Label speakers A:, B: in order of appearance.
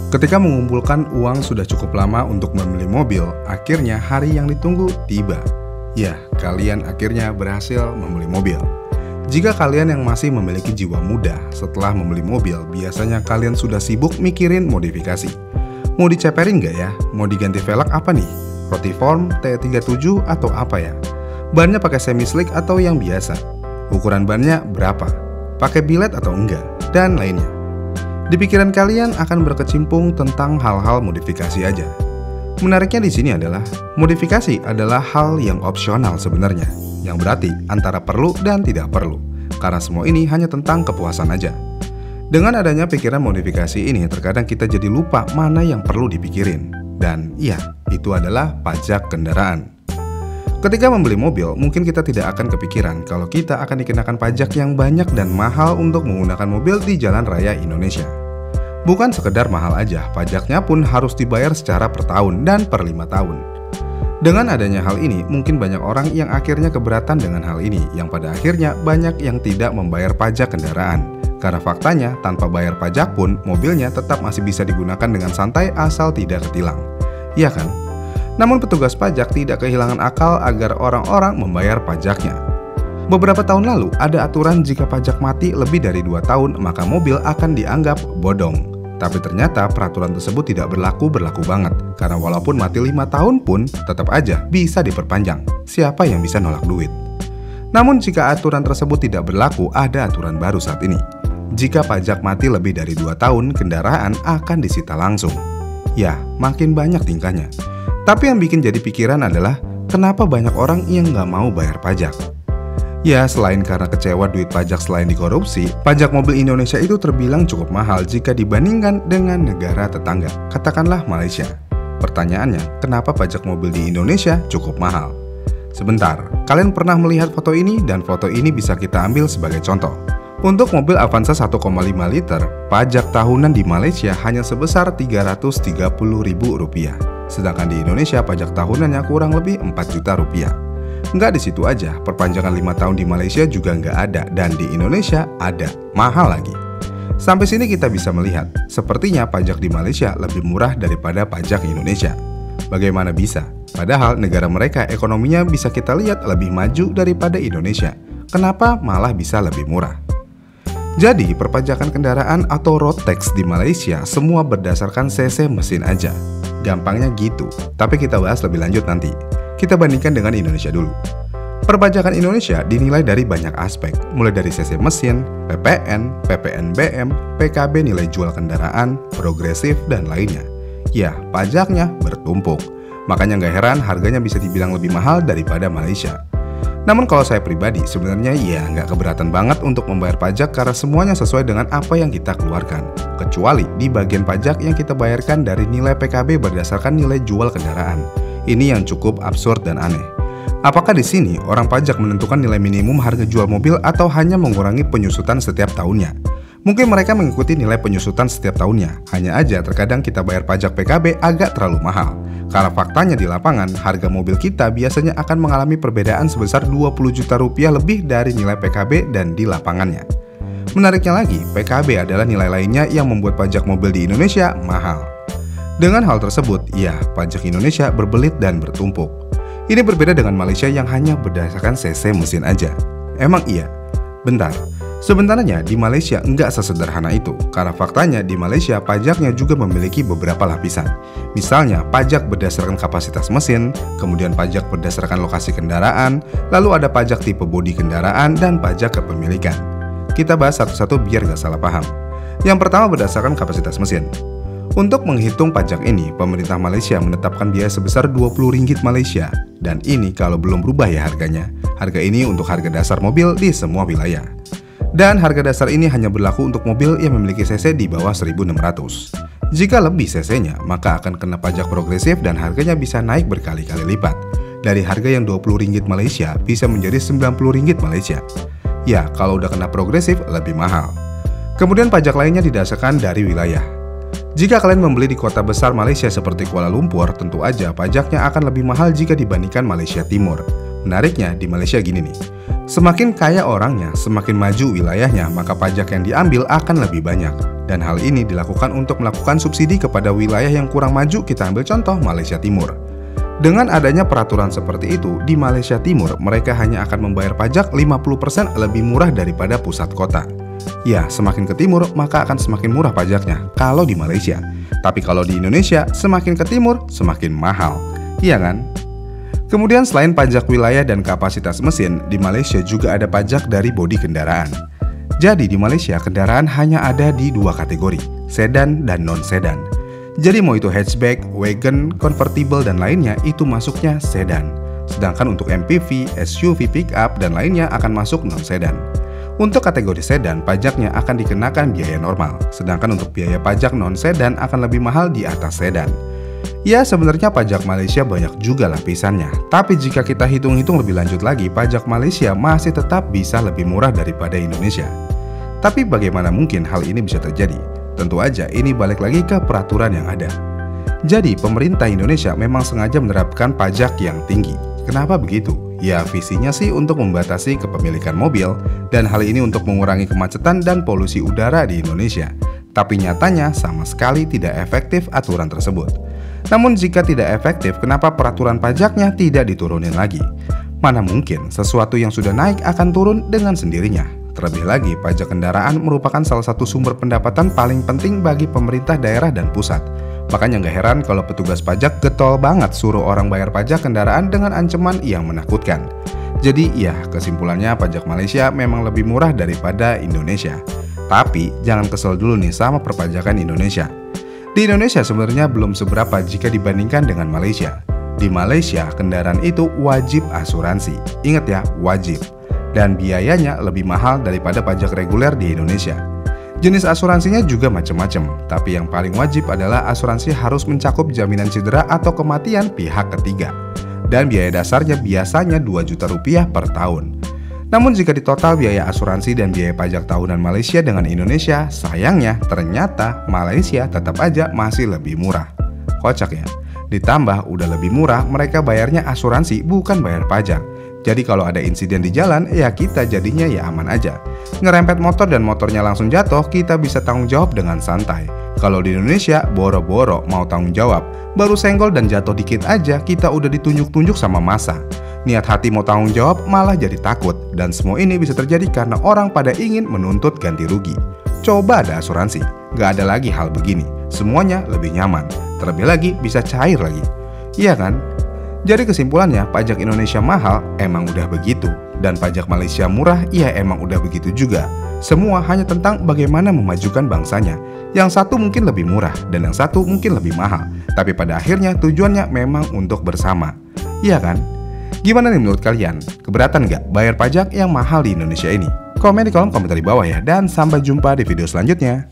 A: Ketika mengumpulkan uang sudah cukup lama untuk membeli mobil, akhirnya hari yang ditunggu tiba. Ya, kalian akhirnya berhasil membeli mobil. Jika kalian yang masih memiliki jiwa muda, setelah membeli mobil, biasanya kalian sudah sibuk mikirin modifikasi. Mau diceperin nggak ya? Mau diganti velg apa nih? Rotiform, T37 atau apa ya? Bannya pakai semi slick atau yang biasa? Ukuran bannya berapa? Pakai billet atau enggak? Dan lainnya. Di pikiran kalian akan berkecimpung tentang hal-hal modifikasi aja. Menariknya di sini adalah, modifikasi adalah hal yang opsional sebenarnya, yang berarti antara perlu dan tidak perlu, karena semua ini hanya tentang kepuasan aja. Dengan adanya pikiran modifikasi ini, terkadang kita jadi lupa mana yang perlu dipikirin. Dan iya, itu adalah pajak kendaraan. Ketika membeli mobil, mungkin kita tidak akan kepikiran kalau kita akan dikenakan pajak yang banyak dan mahal untuk menggunakan mobil di jalan raya Indonesia. Bukan sekedar mahal aja, pajaknya pun harus dibayar secara per tahun dan per 5 tahun. Dengan adanya hal ini, mungkin banyak orang yang akhirnya keberatan dengan hal ini, yang pada akhirnya banyak yang tidak membayar pajak kendaraan. Karena faktanya, tanpa bayar pajak pun, mobilnya tetap masih bisa digunakan dengan santai asal tidak ketilang. Iya kan? Namun petugas pajak tidak kehilangan akal agar orang-orang membayar pajaknya. Beberapa tahun lalu ada aturan jika pajak mati lebih dari 2 tahun maka mobil akan dianggap bodong. Tapi ternyata peraturan tersebut tidak berlaku banget. Karena walaupun mati 5 tahun pun tetap aja bisa diperpanjang. Siapa yang bisa nolak duit? Namun jika aturan tersebut tidak berlaku, ada aturan baru saat ini. Jika pajak mati lebih dari 2 tahun, kendaraan akan disita langsung. Ya, makin banyak tingkahnya. Tapi yang bikin jadi pikiran adalah, kenapa banyak orang yang nggak mau bayar pajak? Ya, selain karena kecewa duit pajak selain dikorupsi, pajak mobil Indonesia itu terbilang cukup mahal jika dibandingkan dengan negara tetangga, katakanlah Malaysia. Pertanyaannya, kenapa pajak mobil di Indonesia cukup mahal? Sebentar, kalian pernah melihat foto ini dan foto ini bisa kita ambil sebagai contoh. Untuk mobil Avanza 1,5 liter, pajak tahunan di Malaysia hanya sebesar Rp330.000. Sedangkan di Indonesia pajak tahunannya kurang lebih Rp4 juta. Nggak di situ aja, perpanjangan 5 tahun di Malaysia juga nggak ada, dan di Indonesia ada, mahal lagi. Sampai sini kita bisa melihat, sepertinya pajak di Malaysia lebih murah daripada pajak Indonesia. Bagaimana bisa? Padahal negara mereka ekonominya bisa kita lihat lebih maju daripada Indonesia. Kenapa malah bisa lebih murah? Jadi, perpajakan kendaraan atau road tax di Malaysia semua berdasarkan cc mesin aja. Gampangnya gitu, tapi kita bahas lebih lanjut nanti. Kita bandingkan dengan Indonesia dulu. Perpajakan Indonesia dinilai dari banyak aspek, mulai dari cc mesin, PPN, PPNBM, PKB nilai jual kendaraan, progresif, dan lainnya. Ya, pajaknya bertumpuk. Makanya nggak heran harganya bisa dibilang lebih mahal daripada Malaysia. Namun kalau saya pribadi, sebenarnya ya nggak keberatan banget untuk membayar pajak karena semuanya sesuai dengan apa yang kita keluarkan. Kecuali di bagian pajak yang kita bayarkan dari nilai PKB berdasarkan nilai jual kendaraan. Ini yang cukup absurd dan aneh. Apakah di sini orang pajak menentukan nilai minimum harga jual mobil atau hanya mengurangi penyusutan setiap tahunnya? Mungkin mereka mengikuti nilai penyusutan setiap tahunnya. Hanya aja terkadang kita bayar pajak PKB agak terlalu mahal. Karena faktanya di lapangan, harga mobil kita biasanya akan mengalami perbedaan sebesar Rp20 juta lebih dari nilai PKB dan di lapangannya. Menariknya lagi, PKB adalah nilai lainnya yang membuat pajak mobil di Indonesia mahal. Dengan hal tersebut, ya, pajak Indonesia berbelit dan bertumpuk. Ini berbeda dengan Malaysia yang hanya berdasarkan cc mesin aja. Emang iya? Bentar. Sebenarnya di Malaysia nggak sesederhana itu, karena faktanya di Malaysia pajaknya juga memiliki beberapa lapisan. Misalnya pajak berdasarkan kapasitas mesin, kemudian pajak berdasarkan lokasi kendaraan, lalu ada pajak tipe bodi kendaraan, dan pajak kepemilikan. Kita bahas satu-satu biar nggak salah paham. Yang pertama berdasarkan kapasitas mesin. Untuk menghitung pajak ini, pemerintah Malaysia menetapkan biaya sebesar Rp20 Malaysia. Dan ini kalau belum berubah ya harganya. Harga ini untuk harga dasar mobil di semua wilayah. Dan harga dasar ini hanya berlaku untuk mobil yang memiliki cc di bawah 1.600. Jika lebih cc-nya, maka akan kena pajak progresif dan harganya bisa naik berkali-kali lipat. Dari harga yang Rp20 Malaysia bisa menjadi Rp90 Malaysia. Ya, kalau udah kena progresif lebih mahal. Kemudian pajak lainnya didasarkan dari wilayah. Jika kalian membeli di kota besar Malaysia seperti Kuala Lumpur, tentu aja pajaknya akan lebih mahal jika dibandingkan Malaysia Timur. Menariknya di Malaysia gini nih. Semakin kaya orangnya, semakin maju wilayahnya, maka pajak yang diambil akan lebih banyak. Dan hal ini dilakukan untuk melakukan subsidi kepada wilayah yang kurang maju. Kita ambil contoh Malaysia Timur. Dengan adanya peraturan seperti itu, di Malaysia Timur mereka hanya akan membayar pajak 50% lebih murah daripada pusat kota. Ya, semakin ke timur maka akan semakin murah pajaknya kalau di Malaysia. Tapi kalau di Indonesia, semakin ke timur semakin mahal. Iya kan? Kemudian selain pajak wilayah dan kapasitas mesin, di Malaysia juga ada pajak dari bodi kendaraan. Jadi di Malaysia kendaraan hanya ada di dua kategori, sedan dan non-sedan. Jadi mau itu hatchback, wagon, convertible dan lainnya itu masuknya sedan. Sedangkan untuk MPV, SUV, pickup dan lainnya akan masuk non-sedan. Untuk kategori sedan, pajaknya akan dikenakan biaya normal. Sedangkan untuk biaya pajak non-sedan akan lebih mahal di atas sedan. Ya, sebenarnya pajak Malaysia banyak juga lapisannya. Tapi jika kita hitung-hitung lebih lanjut lagi, pajak Malaysia masih tetap bisa lebih murah daripada Indonesia. Tapi bagaimana mungkin hal ini bisa terjadi? Tentu aja ini balik lagi ke peraturan yang ada. Jadi pemerintah Indonesia memang sengaja menerapkan pajak yang tinggi. Kenapa begitu? Ya visinya sih untuk membatasi kepemilikan mobil dan hal ini untuk mengurangi kemacetan dan polusi udara di Indonesia. Tapi nyatanya sama sekali tidak efektif aturan tersebut. Namun jika tidak efektif, kenapa peraturan pajaknya tidak diturunin lagi? Mana mungkin sesuatu yang sudah naik akan turun dengan sendirinya? Terlebih lagi, pajak kendaraan merupakan salah satu sumber pendapatan paling penting bagi pemerintah daerah dan pusat. Makanya nggak heran kalau petugas pajak getol banget suruh orang bayar pajak kendaraan dengan ancaman yang menakutkan. Jadi ya, kesimpulannya pajak Malaysia memang lebih murah daripada Indonesia. Tapi jangan kesel dulu nih sama perpajakan Indonesia. Di Indonesia sebenarnya belum seberapa jika dibandingkan dengan Malaysia. Di Malaysia, kendaraan itu wajib asuransi. Ingat ya, wajib. Dan biayanya lebih mahal daripada pajak reguler di Indonesia. Jenis asuransinya juga macam-macam, tapi yang paling wajib adalah asuransi harus mencakup jaminan cedera atau kematian pihak ketiga. Dan biaya dasarnya biasanya 2 juta rupiah per tahun. Namun jika ditotal biaya asuransi dan biaya pajak tahunan Malaysia dengan Indonesia, sayangnya ternyata Malaysia tetap aja masih lebih murah. Kocak ya. Ditambah udah lebih murah, mereka bayarnya asuransi bukan bayar pajak. Jadi kalau ada insiden di jalan, ya kita jadinya ya aman aja. Ngerempet motor dan motornya langsung jatuh, kita bisa tanggung jawab dengan santai. Kalau di Indonesia, boro-boro mau tanggung jawab, baru senggol dan jatuh dikit aja, kita udah ditunjuk-tunjuk sama massa. Niat hati mau tanggung jawab malah jadi takut. Dan semua ini bisa terjadi karena orang pada ingin menuntut ganti rugi. Coba ada asuransi, gak ada lagi hal begini. Semuanya lebih nyaman, terlebih lagi bisa cair lagi. Iya kan? Jadi kesimpulannya, pajak Indonesia mahal emang udah begitu, dan pajak Malaysia murah ya emang udah begitu juga. Semua hanya tentang bagaimana memajukan bangsanya. Yang satu mungkin lebih murah dan yang satu mungkin lebih mahal, tapi pada akhirnya tujuannya memang untuk bersama. Iya kan? Gimana nih menurut kalian? Keberatan nggak bayar pajak yang mahal di Indonesia ini? Komen di kolom komentar di bawah ya, dan sampai jumpa di video selanjutnya.